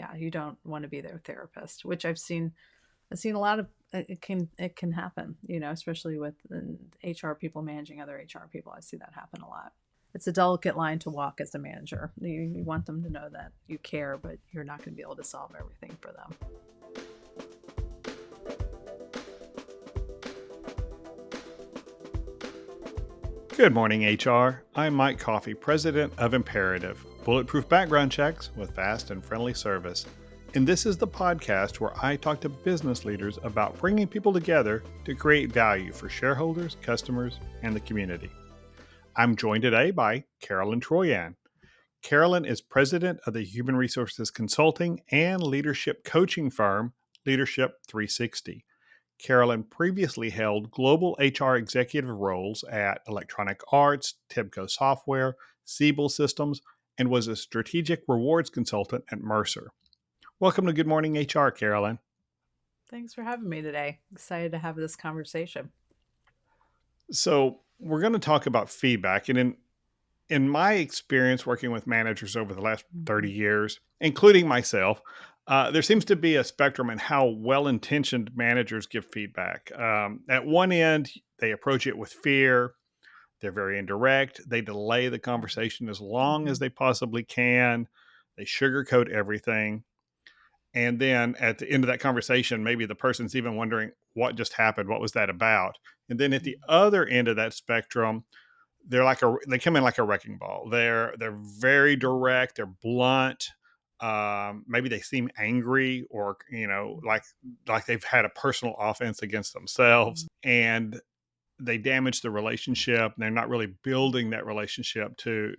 yeah, you don't want to be their therapist, which I've seen a lot of it can happen, especially with HR people managing other HR people. I see that happen a lot. It's a delicate line to walk as a manager. You want them to know that you care, but you're not going to be able to solve everything for them. Good morning, HR. I'm Mike Coffey, president of Imperative, bulletproof background checks with fast and friendly service. And this is the podcast where I talk to business leaders about bringing people together to create value for shareholders, customers, and the community. I'm joined today by Carolyn Troyan. Carolyn is president of the human resources consulting and leadership coaching firm Leadership 360. Carolyn previously held global HR executive roles at Electronic Arts, Tibco Software, Siebel Systems, and was a strategic rewards consultant at Mercer. Welcome to Good Morning HR, Carolyn. Thanks for having me today. Excited to have this conversation. So, we're going to talk about feedback. And in my experience working with managers over the last 30 years, including myself, there seems to be a spectrum in how well-intentioned managers give feedback. At one end, they approach it with fear. They're very indirect. They delay the conversation as long as they possibly can. They sugarcoat everything. And then at the end of that conversation, maybe the person's even wondering what just happened. What was that about? And then at the other end of that spectrum, they come in like a wrecking ball. They're very direct. They're blunt. Maybe they seem angry, or like they've had a personal offense against themselves, and they damage the relationship. And they're not really building that relationship to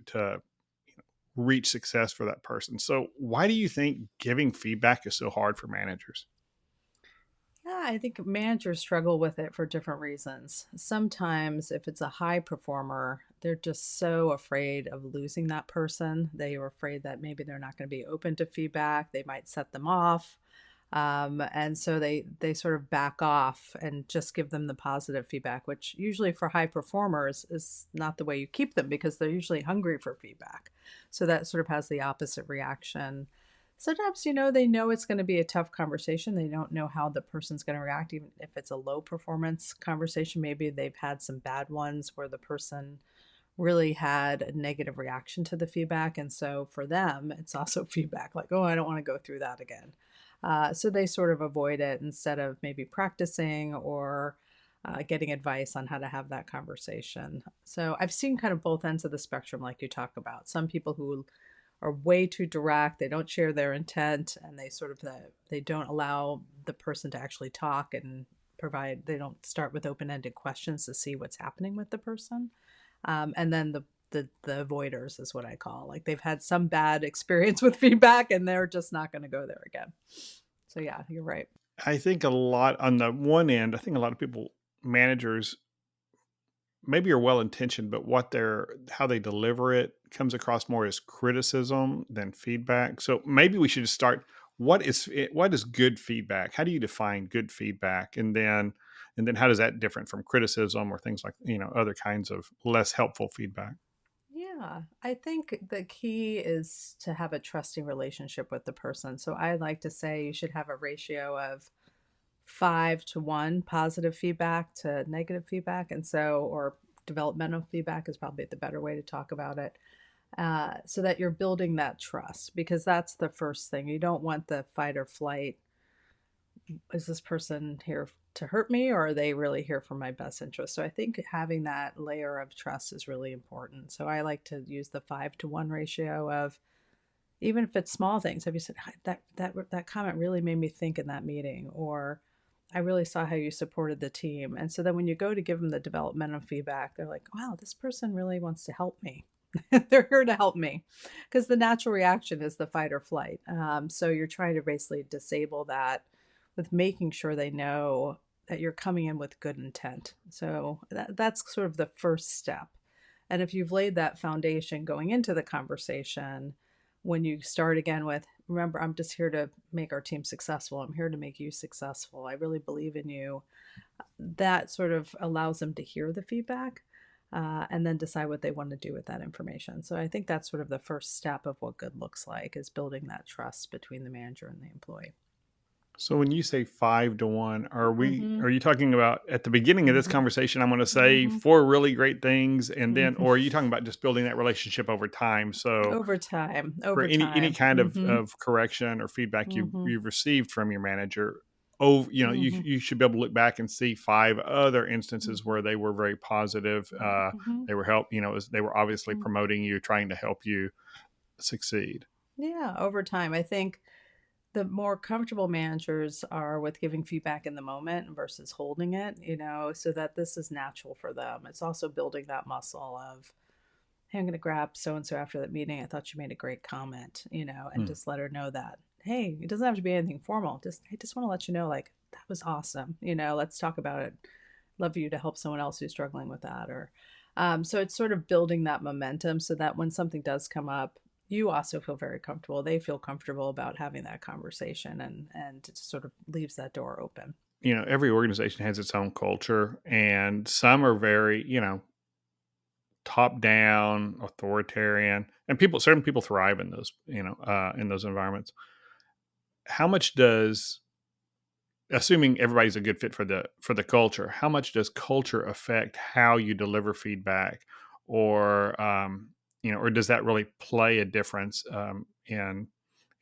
reach success for that person. So why do you think giving feedback is so hard for managers? Yeah, I think managers struggle with it for different reasons. Sometimes, if it's a high performer, they're just so afraid of losing that person. They are afraid that maybe they're not going to be open to feedback. They might set them off. And so they sort of back off and just give them the positive feedback, which usually for high performers is not the way you keep them because they're usually hungry for feedback. So that sort of has the opposite reaction. Sometimes, they know it's going to be a tough conversation. They don't know how the person's going to react, even if it's a low performance conversation. Maybe they've had some bad ones where the person really had a negative reaction to the feedback. And so for them, it's also feedback like, oh, I don't want to go through that again. So they sort of avoid it instead of maybe practicing or getting advice on how to have that conversation. So I've seen kind of both ends of the spectrum, like you talk about. Some people who are way too direct, they don't share their intent, and they don't allow the person to actually talk and provide. They don't start with open-ended questions to see what's happening with the person. And then the avoiders is what I call. Like they've had some bad experience with feedback and they're just not going to go there again. So yeah, you're right. I think a lot on the one end, I think a lot of people, managers, maybe are well intentioned, but how they deliver it comes across more as criticism than feedback. So maybe we should just start. What is good feedback? How do you define good feedback? And then how does that different from criticism or things like other kinds of less helpful feedback? Yeah, I think the key is to have a trusting relationship with the person. So I like to say you should have a ratio of 5 to 1 positive feedback to negative feedback. And so, or developmental feedback is probably the better way to talk about it. So that you're building that trust because that's the first thing. You don't want the fight or flight. Is this person here to hurt me or are they really here for my best interest? So I think having that layer of trust is really important. So I like to use the 5 to 1 ratio of even if it's small things. Have you said that comment really made me think in that meeting, or I really saw how you supported the team. And so then when you go to give them the developmental feedback, they're like, wow, this person really wants to help me. They're here to help me because the natural reaction is the fight or flight. So you're trying to basically disable that with making sure they know that you're coming in with good intent. So that's sort of the first step. And if you've laid that foundation going into the conversation, when you start again with, remember, I'm just here to make our team successful. I'm here to make you successful. I really believe in you. That sort of allows them to hear the feedback. and then decide what they want to do with that information. So I think that's sort of the first step of what good looks like, is building that trust between the manager and the employee. So when you say 5 to 1, Mm-hmm. are you talking about at the beginning of this Mm-hmm. conversation, I'm going to say Mm-hmm. 4 really great things, and then, Mm-hmm. or are you talking about just building that relationship over time? So Over time, for over any time. kind Mm-hmm. of correction or feedback Mm-hmm. you've received from your manager, oh, Mm-hmm. you should be able to look back and see 5 other instances Mm-hmm. where they were very positive. Mm-hmm. They were help, they were obviously Mm-hmm. promoting you, trying to help you succeed. Yeah, over time. I think the more comfortable managers are with giving feedback in the moment versus holding it, so that this is natural for them. It's also building that muscle of, hey, I'm going to grab so and so after that meeting. I thought you made a great comment, and Hmm. just let her know that, hey, it doesn't have to be anything formal. I just want to let you know, like, that was awesome. Let's talk about it. Love you to help someone else who's struggling with that. So it's sort of building that momentum so that when something does come up, you also feel very comfortable. They feel comfortable about having that conversation, and it sort of leaves that door open. Every organization has its own culture, and some are very, top down, authoritarian, and certain people thrive in those, in those environments. How much does, assuming everybody's a good fit for the culture, how much does culture affect how you deliver feedback, or or does that really play a difference in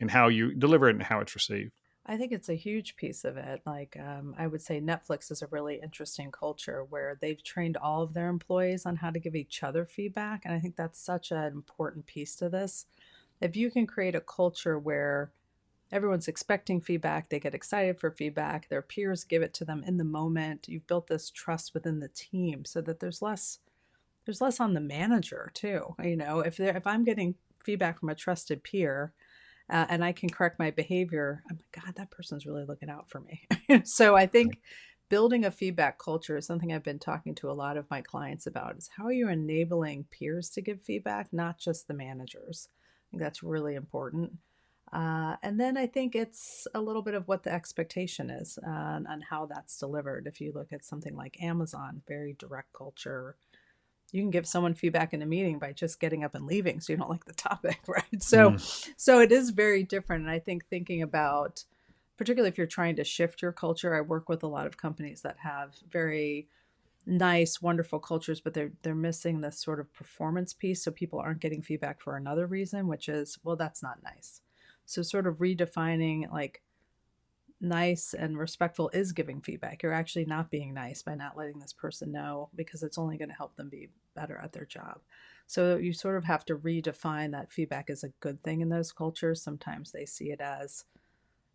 how you deliver it and how it's received? I think it's a huge piece of it. Like, I would say Netflix is a really interesting culture where they've trained all of their employees on how to give each other feedback. And I think that's such an important piece to this. If you can create a culture where everyone's expecting feedback, they get excited for feedback, their peers give it to them in the moment, you've built this trust within the team so that there's less on the manager too. If I'm getting feedback from a trusted peer, and I can correct my behavior, I'm like, God, that person's really looking out for me. So I think building a feedback culture is something I've been talking to a lot of my clients about, is how are you enabling peers to give feedback, not just the managers. I think that's really important. And then I think it's a little bit of what the expectation is, on how that's delivered. If you look at something like Amazon, very direct culture, you can give someone feedback in a meeting by just getting up and leaving so you don't like the topic, right? so Mm. so it is very different. And I think thinking about, particularly if you're trying to shift your culture, I work with a lot of companies that have very nice, wonderful cultures, but they're missing this sort of performance piece, so people aren't getting feedback for another reason, which is, well, that's not nice. So sort of redefining, like, nice and respectful is giving feedback. You're actually not being nice by not letting this person know, because it's only going to help them be better at their job. So you sort of have to redefine that feedback is a good thing in those cultures. Sometimes they see it as,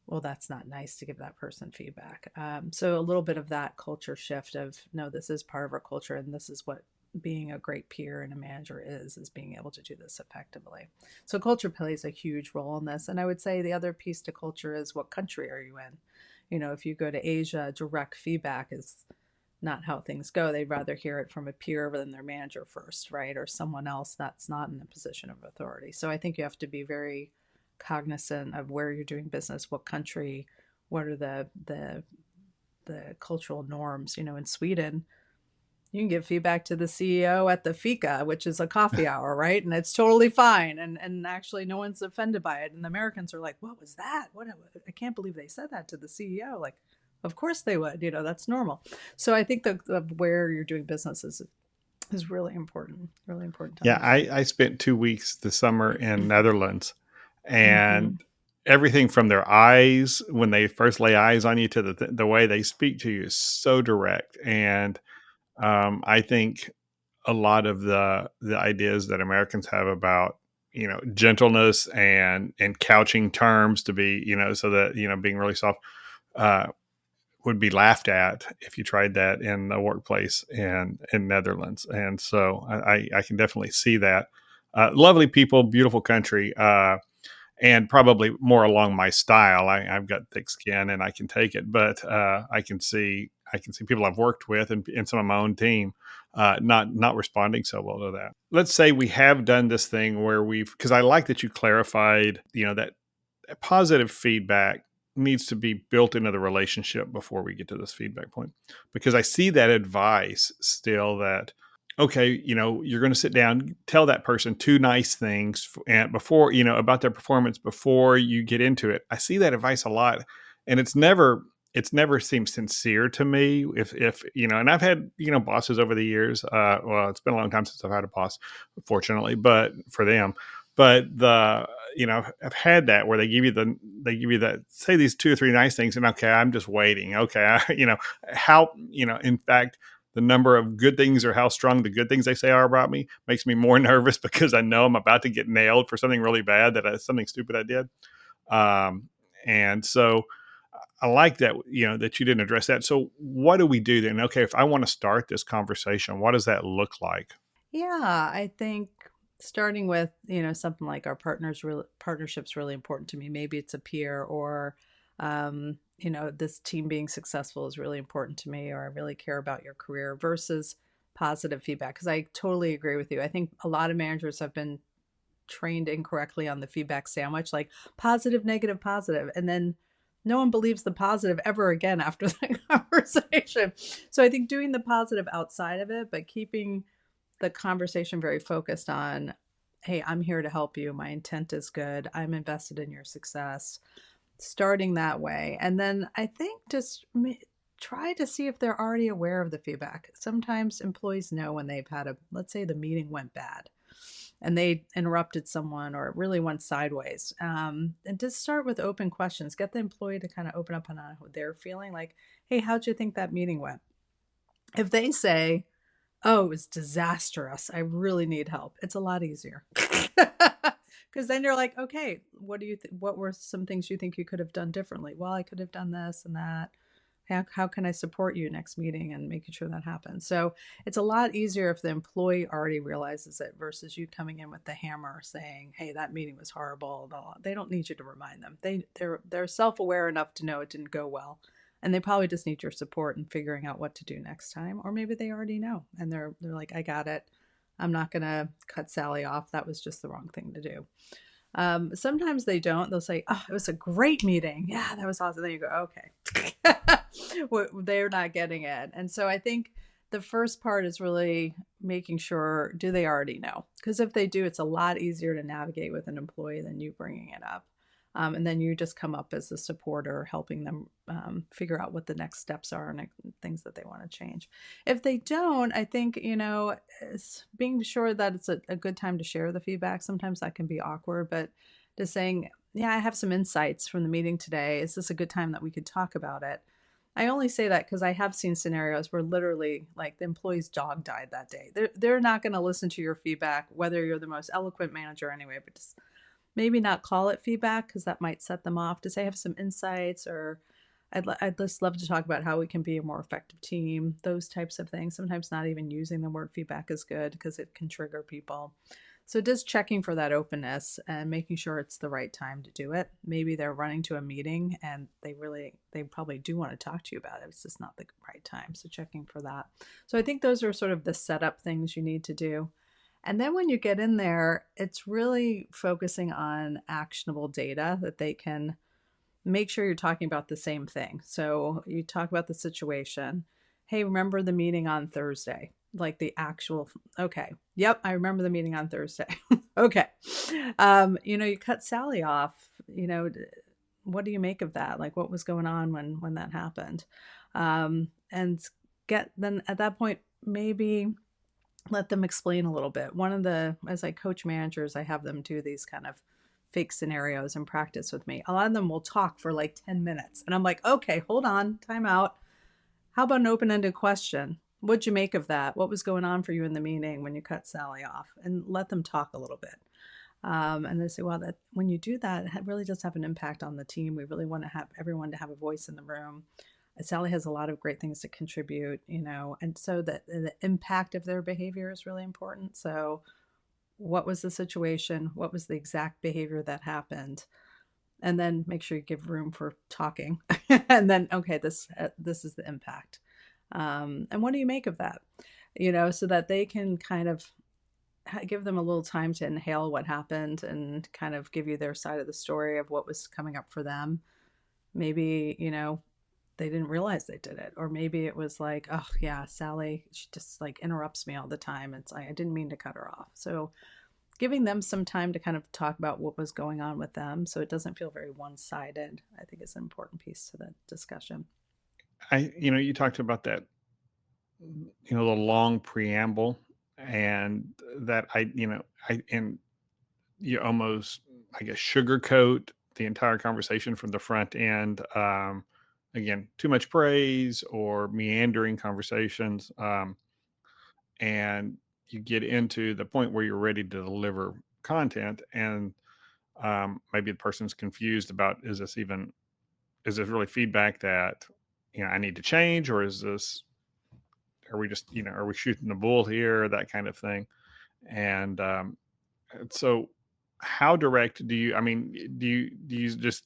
well, that's not nice to give that person feedback. So a little bit of that culture shift of, no, this is part of our culture, and this is what being a great peer and a manager is being able to do this effectively. So culture plays a huge role in this. And I would say the other piece to culture is, what country are you in? If you go to Asia, direct feedback is not how things go. They'd rather hear it from a peer than their manager first, right? Or someone else that's not in a position of authority. So I think you have to be very cognizant of where you're doing business, what country, what are the cultural norms. In Sweden, you can give feedback to the CEO at the fika, which is a coffee hour, right? And it's totally fine. And actually no one's offended by it. And the Americans are like, what was that? I can't believe they said that to the CEO. Like, of course they would, that's normal. So I think the where you're doing business is really important to Yeah, understand. I spent 2 weeks this summer in Netherlands, Mm-hmm. and everything from their eyes when they first lay eyes on you to the way they speak to you is so direct. And I think a lot of the ideas that Americans have about gentleness and couching terms to be so that being really soft, uh, would be laughed at if you tried that in the workplace in Netherlands. And so I can definitely see that. Lovely people, beautiful country, and probably more along my style. I've got thick skin and I can take it, but I can see people I've worked with and some of my own team not responding so well to that. Let's say we have done this thing where because I like that you clarified, that positive feedback needs to be built into the relationship before we get to this feedback point, because I see that advice still, that okay, you're going to sit down, tell that person two nice things and before, about their performance before you get into it. I see that advice a lot, and it's never seemed sincere to me. If and I've had bosses over the years. Well, it's been a long time since I've had a boss, fortunately, but for them, but I've had that where they give you that, say these two or three nice things, and okay, I'm just waiting. Okay, how in fact the number of good things or how strong the good things they say are about me makes me more nervous because I know I'm about to get nailed for something really bad, something stupid I did. Um, and so I like that, that you didn't address that. So what do we do then? Okay, if I want to start this conversation, what does that look like? Yeah, I think starting with, something like our partnership's really important to me. Maybe it's a peer or this team being successful is really important to me, or I really care about your career versus positive feedback. Because I totally agree with you. I think a lot of managers have been trained incorrectly on the feedback sandwich, like positive, negative, positive. And then no one believes the positive ever again after the conversation. So I think doing the positive outside of it, but keeping the conversation very focused on, hey, I'm here to help you. My intent is good. I'm invested in your success. Starting that way. And then I think just try to see if they're already aware of the feedback. Sometimes employees know when they've had let's say the meeting went bad and they interrupted someone or it really went sideways. And just start with open questions. Get the employee to kind of open up on how they're feeling. Like, hey, how'd you think that meeting went? If they say, oh, it was disastrous, I really need help, it's a lot easier. Because then you're like, okay, what were some things you think you could have done differently? Well, I could have done this and that. How can I support you next meeting and making sure that happens? So it's a lot easier if the employee already realizes it versus you coming in with the hammer saying, hey, that meeting was horrible. They don't need you to remind them. They're self-aware enough to know it didn't go well. And they probably just need your support in figuring out what to do next time. Or maybe they already know and they're like, I got it. I'm not gonna cut Sally off. That was just the wrong thing to do. Sometimes they don't. They'll say, "Oh, it was a great meeting. Yeah, that was awesome." Then you go, "Okay." They're not getting it, and so I think the first part is really making sure, do they already know? Because if they do, it's a lot easier to navigate with an employee than you bringing it up. And then you just come up as a supporter, helping them figure out what the next steps are and things that they want to change. If they don't, I think, it's being sure that it's a good time to share the feedback. Sometimes that can be awkward, but just saying, yeah, I have some insights from the meeting today. Is this a good time that we could talk about it? I only say that because I have seen scenarios where literally, like, the employee's dog died that day. They're not going to listen to your feedback, whether you're the most eloquent manager anyway, but just maybe not call it feedback because that might set them off. To say I have some insights, or I'd just love to talk about how we can be a more effective team, those types of things. Sometimes not even using the word feedback is good because it can trigger people. So just checking for that openness and making sure it's the right time to do it. Maybe they're running to a meeting and they probably do want to talk to you about it. It's just not the right time. So checking for that. So I think those are sort of the setup things you need to do. And then when you get in there, it's really focusing on actionable data that they can make sure you're talking about the same thing. So you talk about the situation. Hey, remember the meeting on Thursday? Like the actual, okay. Yep, I remember the meeting on Thursday. Okay. You cut Sally off, what do you make of that? Like what was going on when that happened? And get then at that point, maybe let them explain a little bit. As I coach managers, I have them do these kind of fake scenarios and practice with me. A lot of them will talk for like 10 minutes. And I'm like, okay, hold on, time out. How about an open ended question? What'd you make of that? What was going on for you in the meeting when you cut Sally off? And let them talk a little bit. And they say, well, that when you do that, it really does have an impact on the team. We really want to have everyone to have a voice in the room. Sally has a lot of great things to contribute, and so the impact of their behavior is really important. So, what was the situation? What was the exact behavior that happened? And then make sure you give room for talking. And then, okay, this is the impact. And what do you make of that? So that they can kind of give them a little time to inhale what happened and kind of give you their side of the story of what was coming up for them. Maybe, they didn't realize they did it. Or maybe it was like, oh yeah, Sally, she just like interrupts me all the time. It's like I didn't mean to cut her off. So giving them some time to kind of talk about what was going on with them so it doesn't feel very one-sided, I think is an important piece to the discussion. You talked about that, the long preamble, and that and you almost, I guess, sugarcoat the entire conversation from the front end. Again, too much praise or meandering conversations. And you get into the point where you're ready to deliver content, and maybe the person's confused about, is this really feedback that I need to change, or is this, are we just, are we shooting the bull here, that kind of thing. And so how direct do you, do you just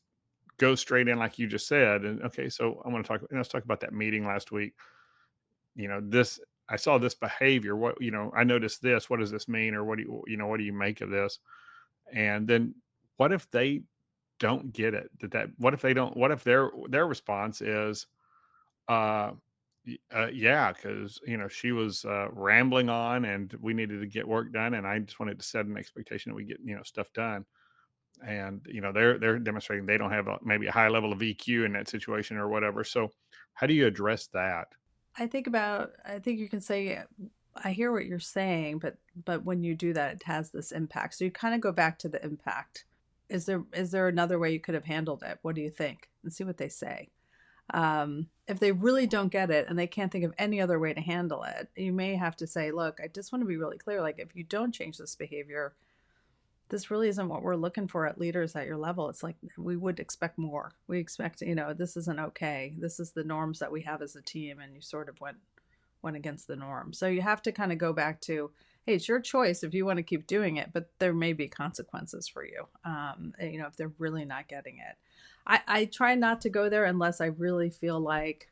go straight in like you just said, and okay, so I want to talk, let's talk about that meeting last week. This, I saw this behavior, what, I noticed this, what does this mean, or what do what do you make of this? And then what if they don't get it, what if they don't, what if their response is, uh yeah, because she was rambling on, and we needed to get work done, and I just wanted to set an expectation that we get stuff done. And they're demonstrating they don't have maybe a high level of EQ in that situation or whatever. So how do you address that? I think you can say, I hear what you're saying, but when you do that, it has this impact. So you kind of go back to the impact. Is there another way you could have handled it? What do you think? And see what they say. If they really don't get it and they can't think of any other way to handle it, you may have to say, look, I just want to be really clear. Like, if you don't change this behavior, this really isn't what we're looking for at leaders at your level. It's like we would expect more. We expect, this isn't okay. This is the norms that we have as a team, and you sort of went against the norm. So you have to kind of go back to, hey, it's your choice if you want to keep doing it, but there may be consequences for you. If they're really not getting it. I try not to go there unless I really feel like,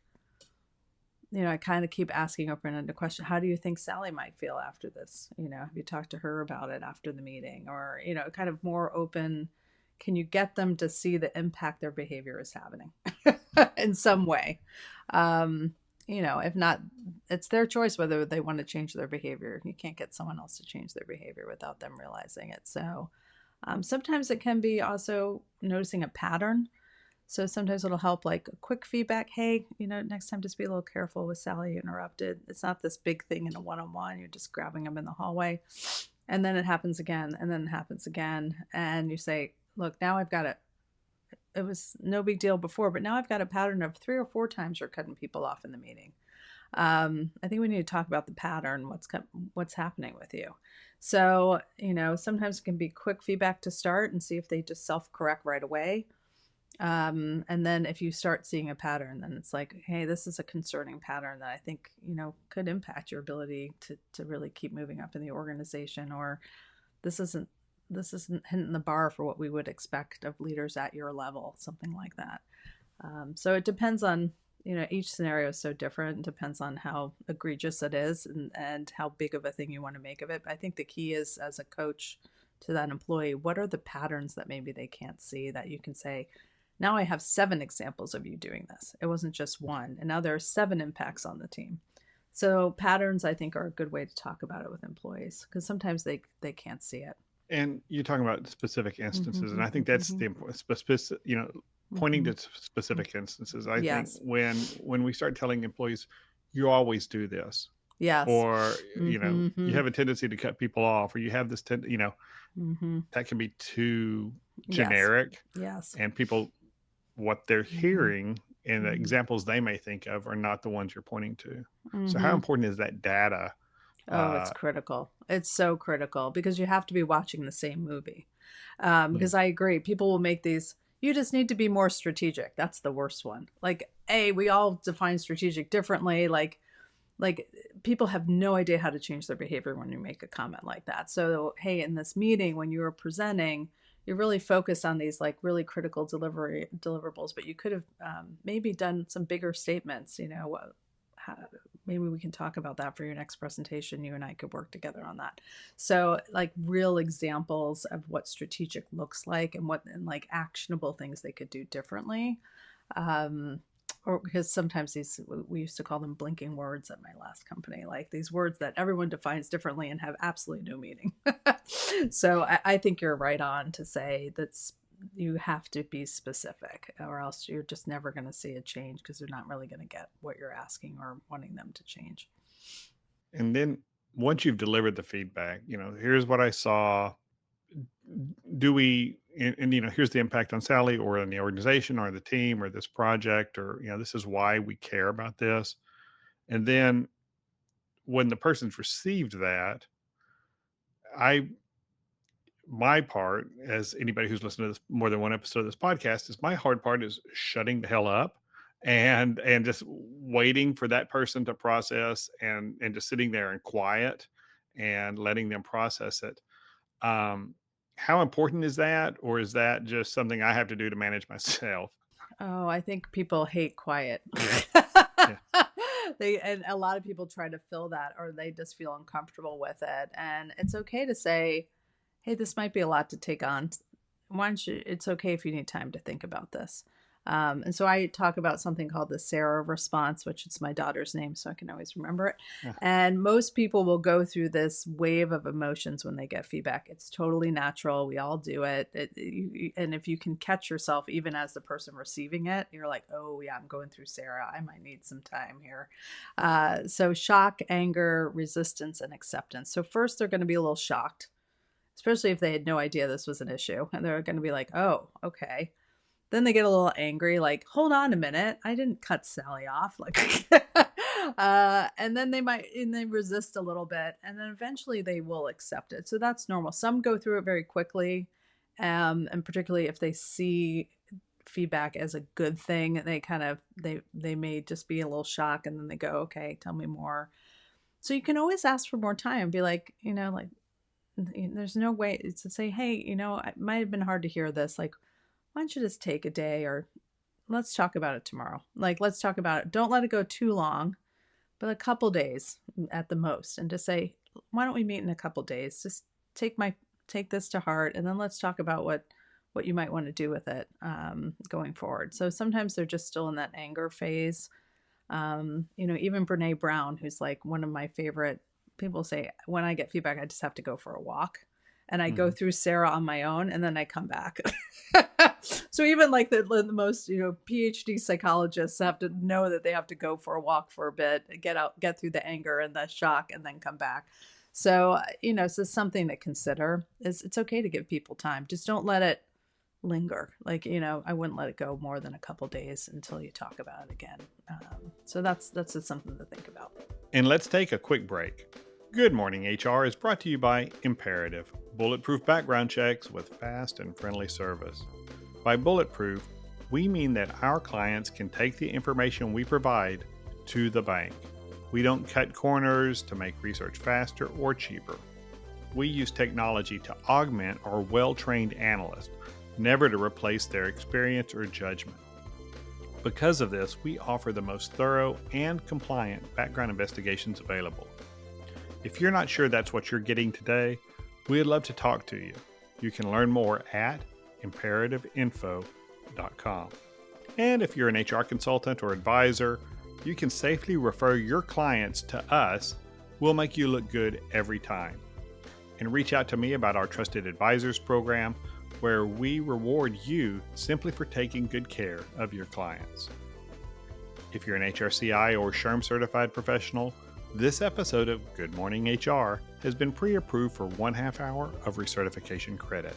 I kind of keep asking open-ended question. How do you think Sally might feel after this? Have you talked to her about it after the meeting? Or, kind of more open. Can you get them to see the impact their behavior is having in some way? If not, it's their choice whether they want to change their behavior. You can't get someone else to change their behavior without them realizing it. So sometimes it can be also noticing a pattern. So sometimes it'll help, like a quick feedback. Hey, next time just be a little careful with Sally. You interrupted. It's not this big thing in a one-on-one. You're just grabbing them in the hallway. And then it happens again. And then it happens again. And you say, look, now I've got it. It was no big deal before, but now I've got a pattern of 3 or 4 times you're cutting people off in the meeting. I think we need to talk about the pattern, what's happening with you. So, sometimes it can be quick feedback to start and see if they just self-correct right away. And then if you start seeing a pattern, then it's like, hey, this is a concerning pattern that I think, could impact your ability to really keep moving up in the organization, or this isn't hitting the bar for what we would expect of leaders at your level, something like that. So it depends on, each scenario is so different. It depends on how egregious it is and how big of a thing you want to make of it. But I think the key is, as a coach to that employee, what are the patterns that maybe they can't see that you can say, now I have 7 examples of you doing this. It wasn't just one. And now there are 7 impacts on the team. So patterns, I think, are a good way to talk about it with employees, because sometimes they can't see it. And you're talking about specific instances, and I think that's Mm-hmm. the important specific, pointing Mm-hmm. to specific instances. I think Yes. when we start telling employees, you always do this, Yes. or you Mm-hmm. have a tendency to cut people off, or you have this Mm-hmm. that can be too Yes. generic, Yes. and people, what they're Mm-hmm. hearing and the Mm-hmm. examples they may think of are not the ones you're pointing to. So how Mm-hmm. important is that data? Oh, it's uh critical. It's so critical because you have to be watching the same movie. mm, Because I agree, people will make these. You just need to be more strategic. That's the worst one. Like, we all define strategic differently. Like people have no idea how to change their behavior when you make a comment like that. So, hey, in this meeting, when you were presenting, you're really focused on these like really critical deliverables, but you could have maybe done some bigger statements. How, maybe we can talk about that for your next presentation. You and I could work together on that. So, like real examples of what strategic looks like, and like actionable things they could do differently. Um, Or because sometimes these, we used to call them blinking words at my last company, like these words that everyone defines differently and have absolutely no meaning. So I think you're right on to say that's, you have to be specific or else you're just never going to see a change because they're not really going to get what you're asking or wanting them to change. And then once you've delivered the feedback, here's what I saw. Do we, and here's the impact on Sally or on the organization or the team or this project, or, this is why we care about this. And then when the person's received that, I, my part, as anybody who's listened to this more than one episode of this podcast, is my hard part is shutting the hell up and just waiting for that person to process and just sitting there in quiet and letting them process it. Um, how important is that, or is that just something I have to do to manage myself? Oh, I think people hate quiet. Yeah. And a lot of people try to fill that or they just feel uncomfortable with it. And it's okay to say, hey, this might be a lot to take on. Why don't you, it's okay if you need time to think about this. And so I talk about something called the SARA response, which is my daughter's name, so I can always remember it. Yeah. And most people will go through this wave of emotions when they get feedback. It's totally natural. We all do it. And if you can catch yourself, even as the person receiving it, you're like, oh, yeah, I'm going through SARA. I might need some time here. So shock, anger, resistance, and acceptance. So first, they're going to be a little shocked, especially if they had no idea this was an issue. And they're going to be like, oh, okay. Then they get a little angry, like, hold on a minute, I didn't cut Sally off. Like, and then they resist a little bit, and then eventually they will accept it. So that's normal. Some go through it very quickly, and particularly if they see feedback as a good thing, they kind of they may just be a little shocked, and then they go, okay, tell me more. So you can always ask for more time. Be like, like there's no way to say, hey, it might have been hard to hear this. Like, why don't you just take a day or let's talk about it tomorrow? Like, let's talk about it. Don't let it go too long, but a couple days at the most. And just say, why don't we meet in a couple days? Just take this to heart. And then let's talk about what you might want to do with it going forward. So sometimes they're just still in that anger phase. Even Brene Brown, who's like one of my favorite people, say, when I get feedback, I just have to go for a walk. And I go Mhm. through SARA on my own, and then I come back. So even like the most PhD psychologists have to know that they have to go for a walk for a bit, get through the anger and the shock, and then come back. So so something to consider is it's okay to give people time. Just don't let it linger. Like I wouldn't let it go more than a couple days until you talk about it again. So that's just something to think about. And let's take a quick break. Good Morning HR is brought to you by Imperative, bulletproof background checks with fast and friendly service. By bulletproof, we mean that our clients can take the information we provide to the bank. We don't cut corners to make research faster or cheaper. We use technology to augment our well-trained analysts, never to replace their experience or judgment. Because of this, we offer the most thorough and compliant background investigations available. If you're not sure that's what you're getting today, we'd love to talk to you. You can learn more at imperativeinfo.com. And if you're an HR consultant or advisor, you can safely refer your clients to us. We'll make you look good every time. And reach out to me about our Trusted Advisors program, where we reward you simply for taking good care of your clients. If you're an HRCI or SHRM certified professional, this episode of Good Morning HR has been pre-approved for 1/2 hour of recertification credit.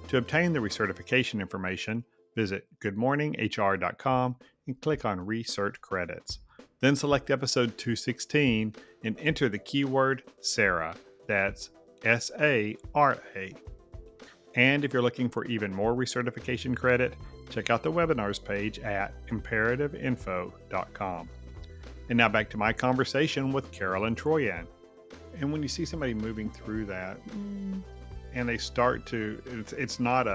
To obtain the recertification information, visit goodmorninghr.com and click on Recert Credits. Then select episode 216 and enter the keyword SARA. That's SARA. And if you're looking for even more recertification credit, check out the webinars page at imperativeinfo.com. And now back to my conversation with Carolyn Troyan. And when you see somebody moving through that and they start to, it's not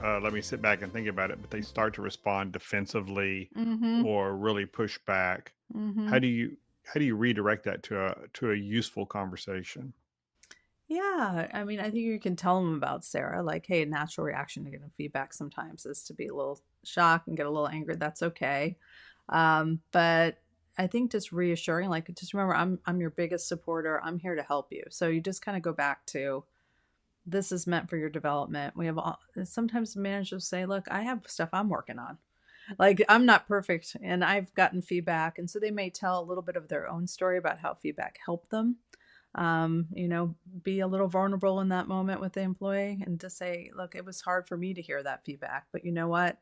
let me sit back and think about it, but they start to respond defensively Mm-hmm. or really push back. Mm-hmm. How do you redirect that to a useful conversation? Yeah, I mean, I think you can tell them about SARA, like, hey, a natural reaction to getting feedback sometimes is to be a little shocked and get a little angry. That's okay. But I think just reassuring, like, just remember, I'm your biggest supporter. I'm here to help you. So you just kind of go back to this is meant for your development. We have all, sometimes managers say, look, I have stuff I'm working on. Like, I'm not perfect and I've gotten feedback. And so they may tell a little bit of their own story about how feedback helped them. You know, be a little vulnerable in that moment with the employee and to say, look, it was hard for me to hear that feedback, but you know what?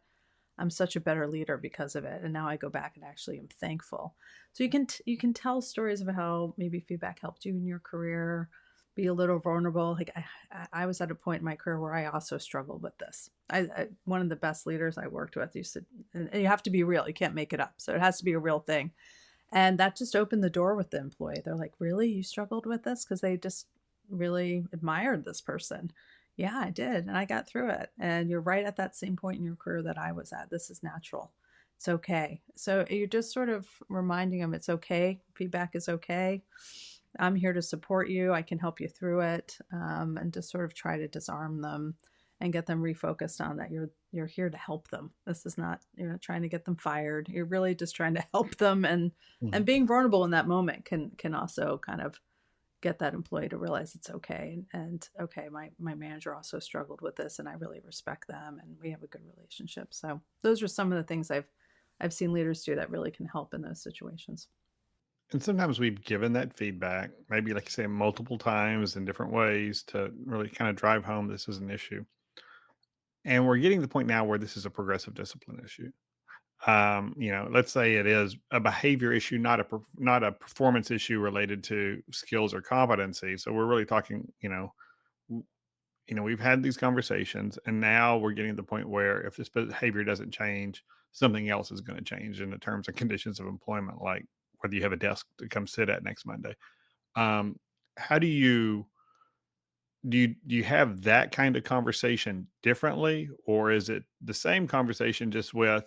I'm such a better leader because of it. And now I go back and actually am thankful. So you can tell stories of how maybe feedback helped you in your career, be a little vulnerable. Like I was at a point in my career where I also struggled with this. One of the best leaders I worked with used to, and you have to be real. You can't make it up. So it has to be a real thing. And that just opened the door with the employee. They're like, really? You struggled with this? Because they just really admired this person. Yeah, I did. And I got through it. And you're right at that same point in your career that I was at. This is natural. It's okay. So you're just sort of reminding them it's okay. Feedback is okay. I'm here to support you. I can help you through it, and just sort of try to disarm them and get them refocused on that you're here to help them. This is not you're not trying to get them fired. You're really just trying to help them, and Mhm. being vulnerable in that moment can also kind of get that employee to realize it's okay and okay, my manager also struggled with this and I really respect them and we have a good relationship. So those are some of the things I've seen leaders do that really can help in those situations. And sometimes we've given that feedback, maybe like you say, multiple times in different ways to really kind of drive home this is an issue. And we're getting to the point now where this is a progressive discipline issue. Let's say it is a behavior issue, not a performance issue related to skills or competency. So we're really talking, we've had these conversations, and now we're getting to the point where if this behavior doesn't change, something else is going to change in the terms and conditions of employment, like whether you have a desk to come sit at next Monday. Um, how do you have that kind of conversation differently, or is it the same conversation just with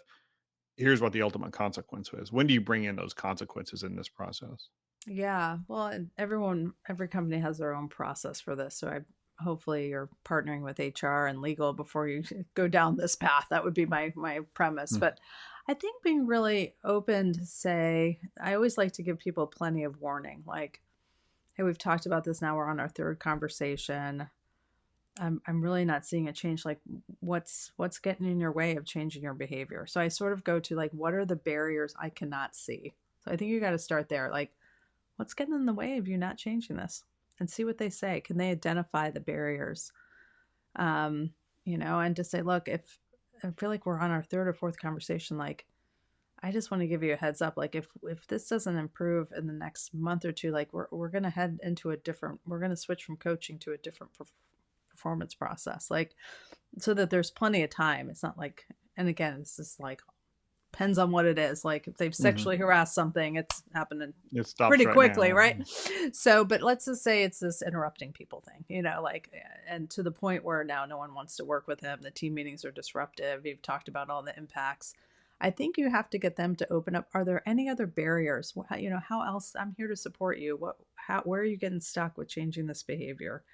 here's what the ultimate consequence is? When do you bring in those consequences in this process? Yeah, well, and every company has their own process for this. So I hopefully you're partnering with HR and legal before you go down this path. That would be my premise. Mm. But I think being really open to say, I always like to give people plenty of warning. Like, hey, we've talked about this now. We're on our third conversation. I'm really not seeing a change. Like, what's getting in your way of changing your behavior? So I sort of go to like, what are the barriers I cannot see? So I think you got to start there. Like, what's getting in the way of you not changing this? And see what they say. Can they identify the barriers? Um, and to say, look, if I feel like we're on our third or fourth conversation, like I just want to give you a heads up. Like if this doesn't improve in the next month or two, like we're gonna head into a different. We're gonna switch from coaching to a different performance process. Like so that there's plenty of time. It's not like, and again, it's just like depends on what it is. Like if they've Mhm. sexually harassed something, it's happening It stops pretty right quickly, now. right? So, but let's just say it's this interrupting people thing, like, and to the point where now no one wants to work with him. The team meetings are disruptive. You've talked about all the impacts. I think you have to get them to open up. Are there any other barriers? How else? I'm here to support you. Where are you getting stuck with changing this behavior?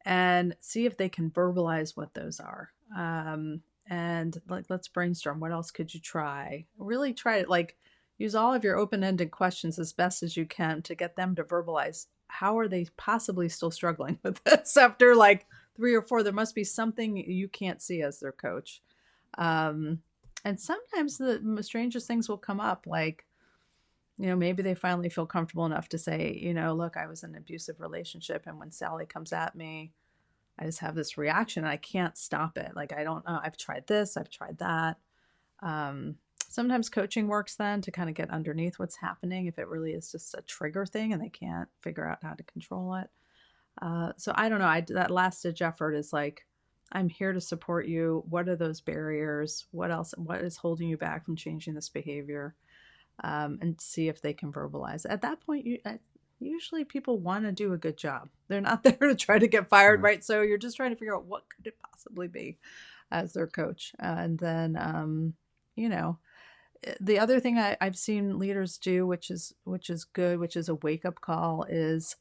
And see if they can verbalize what those are. And like, let's brainstorm. What else could you try? Really try it. Like, use all of your open-ended questions as best as you can to get them to verbalize how are they possibly still struggling with this after like three or four. There must be something you can't see as their coach. Um, and sometimes the strangest things will come up, like maybe they finally feel comfortable enough to say, look, I was in an abusive relationship, and when Sally comes at me, I just have this reaction and I can't stop it. Like, I don't know. I've tried this, I've tried that. Um, Sometimes coaching works then to kind of get underneath what's happening if it really is just a trigger thing and they can't figure out how to control it. So I don't know. That last ditch effort is like, I'm here to support you. What are those barriers? What else? What is holding you back from changing this behavior? And see if they can verbalize. At that point, usually people want to do a good job. They're not there to try to get fired, Mhm. right? So you're just trying to figure out what could it possibly be as their coach. And then, you know, the other thing I've seen leaders do, which is good, which is a wake up call, is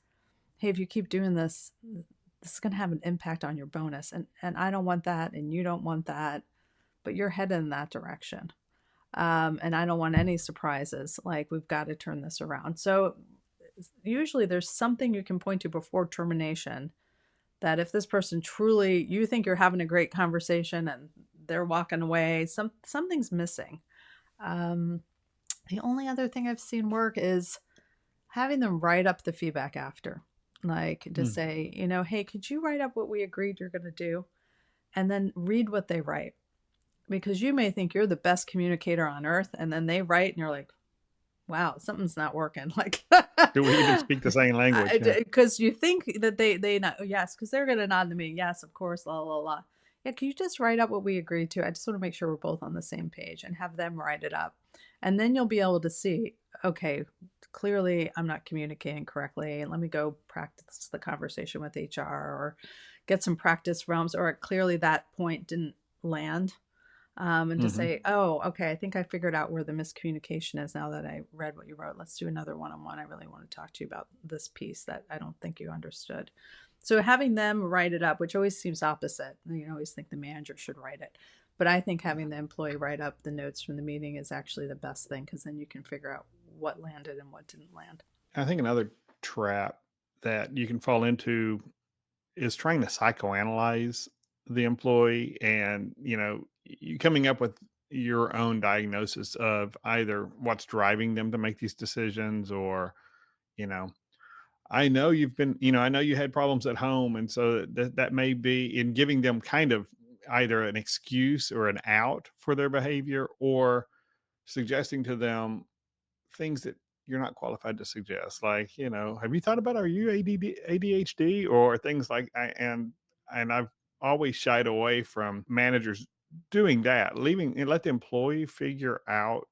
hey, if you keep doing this, this is going to have an impact on your bonus. And I don't want that. And you don't want that, but you're headed in that direction. And I don't want any surprises. Like, we've got to turn this around. So usually there's something you can point to before termination that if this person truly, you think you're having a great conversation and they're walking away, something's missing. Um, the only other thing I've seen work is having them write up the feedback after. Like, to Mm. say, hey, could you write up what we agreed you're going to do? And then read what they write. Because you may think you're the best communicator on earth, and then they write, and you're like, wow, something's not working. Like, Do we even speak the same language? Yeah. because you think that they not, yes, because they're gonna nod to me, yes, of course, la la la. Yeah, can you just write up what we agreed to? I just want to make sure we're both on the same page, and have them write it up, and then you'll be able to see, okay, clearly I'm not communicating correctly, and let me go practice the conversation with HR, or get some practice realms, or clearly that point didn't land, and to Hmm. say, oh, okay, I think I figured out where the miscommunication is now that I read what you wrote. Let's do another one on one. I really want to talk to you about this piece that I don't think you understood. So having them write it up, which always seems opposite, you always think the manager should write it. But I think having the employee write up the notes from the meeting is actually the best thing, because then you can figure out what landed and what didn't land. I think another trap that you can fall into is trying to psychoanalyze the employee, and you coming up with your own diagnosis of either what's driving them to make these decisions, or you know I know you had problems at home, and so that may be in giving them kind of either an excuse or an out for their behavior, or suggesting to them things that you're not qualified to suggest. Like, have you thought about, are you ADHD, or things like, and I've always shied away from managers doing that, leaving and let the employee figure out.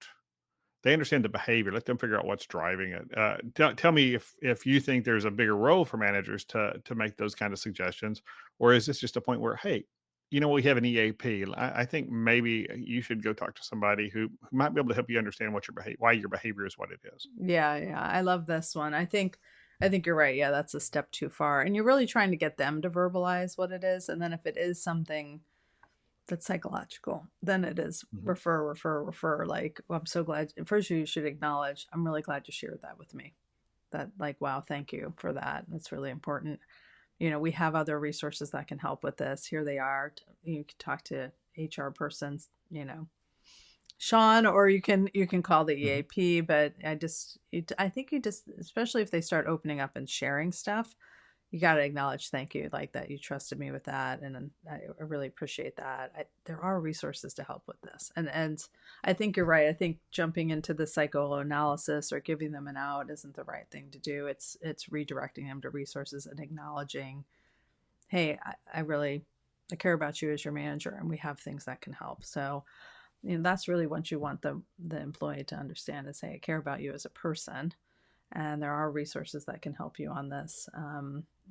They understand the behavior. Let them figure out what's driving it. Tell me if you think there's a bigger role for managers to make those kind of suggestions, or is this just a point where, hey, we have an EAP. I think maybe you should go talk to somebody who might be able to help you understand why your behavior is what it is. Yeah, yeah, I love this one. I think you're right. Yeah, that's a step too far. And you're really trying to get them to verbalize what it is. And then if it is something that's psychological, then it is Mhm. refer, refer, refer. Like, well, I'm so glad. First, you should acknowledge, I'm really glad you shared that with me. That, like, wow, thank you for that. That's really important. We have other resources that can help with this. Here they are. You can talk to HR persons, Sean, or you can call the Mhm. EAP. But I think you just, especially if they start opening up and sharing stuff, you got to acknowledge, thank you, like, that you trusted me with that, and I really appreciate that. There are resources to help with this, and I think you're right. I think jumping into the psychoanalysis or giving them an out isn't the right thing to do. It's redirecting them to resources and acknowledging, hey, I really, I care about you as your manager, and we have things that can help. So, that's really what you want the employee to understand, is, hey, I care about you as a person, and there are resources that can help you on this.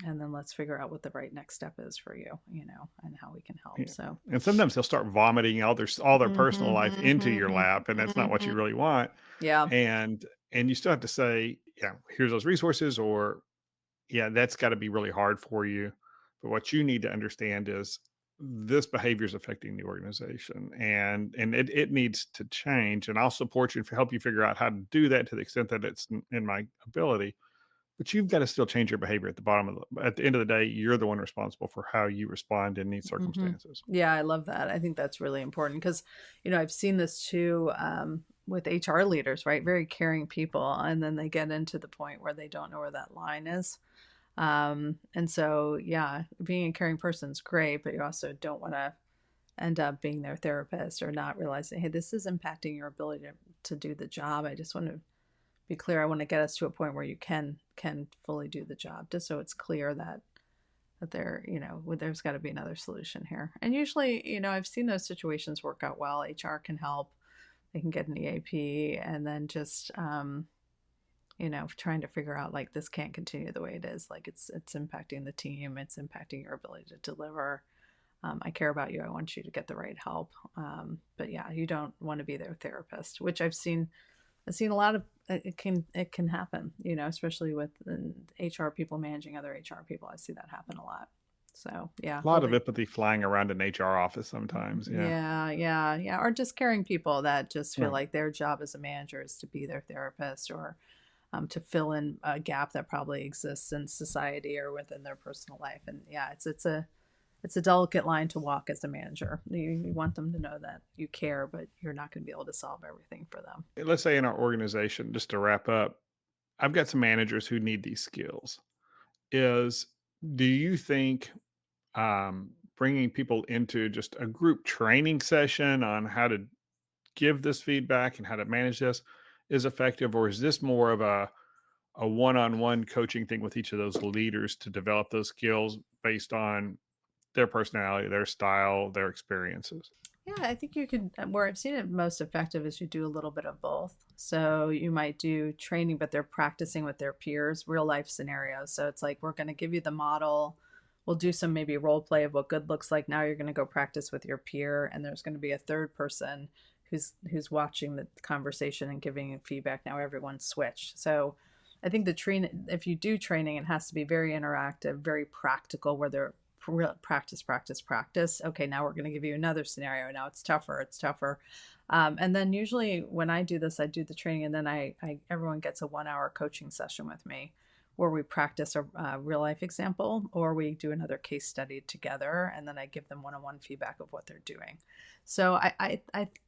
And then let's figure out what the right next step is for you, and how we can help. Yeah. So, And sometimes they'll start vomiting all their personal life into your lap, and that's not what you really want. yeah. And you still have to say, yeah, here's those resources, or yeah, that's got to be really hard for you. But what you need to understand is this behavior is affecting the organization, and it needs to change. And I'll support you and help you figure out how to do that to the extent that it's in my ability. But you've got to still change your behavior at the end of the day. You're the one responsible for how you respond in these hmm circumstances. Yeah, I love that. I think that's really important because, I've seen this too, with HR leaders, right? Very caring people, and then they get into the point where they don't know where that line is. And so, yeah, being a caring person is great, but you also don't want to end up being their therapist, or not realizing, hey, this is impacting your ability to do the job. I just want to be clear. I want to get us to a point where you can fully do the job, just so it's clear that there's got to be another solution here. And usually, I've seen those situations work out well. HR can help. They can get an EAP, and then just trying to figure out, like, this can't continue the way it is. Like, it's impacting the team. It's impacting your ability to deliver. I care about you. I want you to get the right help. But yeah, you don't want to be their therapist, which I've seen a lot of it can happen, especially with HR people managing other HR people. I see that happen a lot. So yeah, A lot of really. empathy flying around an HR office sometimes. Yeah. Yeah, yeah, yeah. Or just caring people that just feel Right. like their job as a manager is to be their therapist, or to fill in a gap that probably exists in society or within their personal life. And yeah, it's a delicate line to walk as a manager. You want them to know that you care, but you're not going to be able to solve everything for them. Let's say in our organization, just to wrap up, I've got some managers who need these skills. Is Do you think bringing people into just a group training session on how to give this feedback and how to manage this is effective, or is this more of a one-on-one coaching thing with each of those leaders to develop those skills based on their personality, their style, their experiences? Yeah, I think you could. Where I've seen it most effective is you do a little bit of both. So you might do training, but they're practicing with their peers, real life scenarios. So it's like, we're going to give you the model. We'll do some maybe role play of what good looks like. Now you're going to go practice with your peer, and there's going to be a third person who's watching the conversation and giving feedback. Now everyone's switched. So I think the train, if you do training, it has to be very interactive, very practical, where they're practice, practice, practice. Okay, now we're going to give you another scenario. Now it's tougher. It's tougher. And then usually when I do this, I do the training, and then everyone gets a 1 hour coaching session with me, where we practice a real life example, or we do another case study together, and then I give them one-on-one feedback of what they're doing. So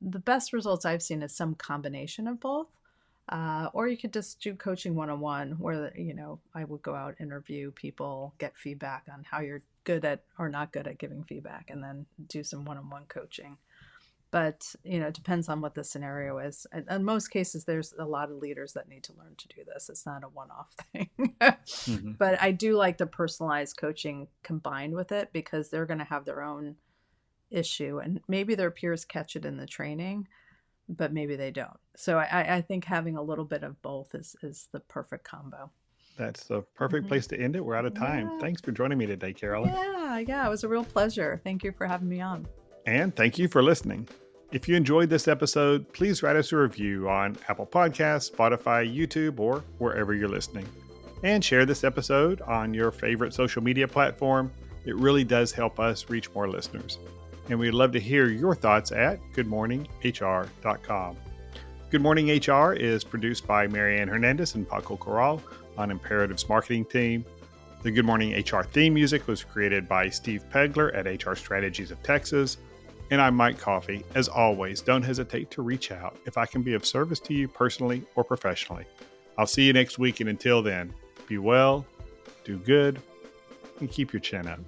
the best results I've seen is some combination of both. Or you could just do coaching one-on-one, where I would go out, interview people, get feedback on how you're good at or not good at giving feedback, and then do some one-on-one coaching. But it depends on what the scenario is. In most cases, there's a lot of leaders that need to learn to do this. It's not a one-off thing. Hmm. But I do like the personalized coaching combined with it, because they're going to have their own issue, and maybe their peers catch it in the training, but maybe they don't. So I think having a little bit of both is the perfect combo. That's the perfect Hmm. place to end it. We're out of time. Yeah. Thanks for joining me today, Carolyn. Yeah. Yeah. It was a real pleasure. Thank you for having me on. And thank you for listening. If you enjoyed this episode, please write us a review on Apple Podcasts, Spotify, YouTube, or wherever you're listening. And share this episode on your favorite social media platform. It really does help us reach more listeners. And we'd love to hear your thoughts at goodmorninghr.com. Good Morning HR is produced by Marianne Hernandez and Paco Corral on Imperative's marketing team. The Good Morning HR theme music was created by Steve Pegler at HR Strategies of Texas. And I'm Mike Coffey. As always, don't hesitate to reach out if I can be of service to you personally or professionally. I'll see you next week, and until then, be well, do good, and keep your chin up.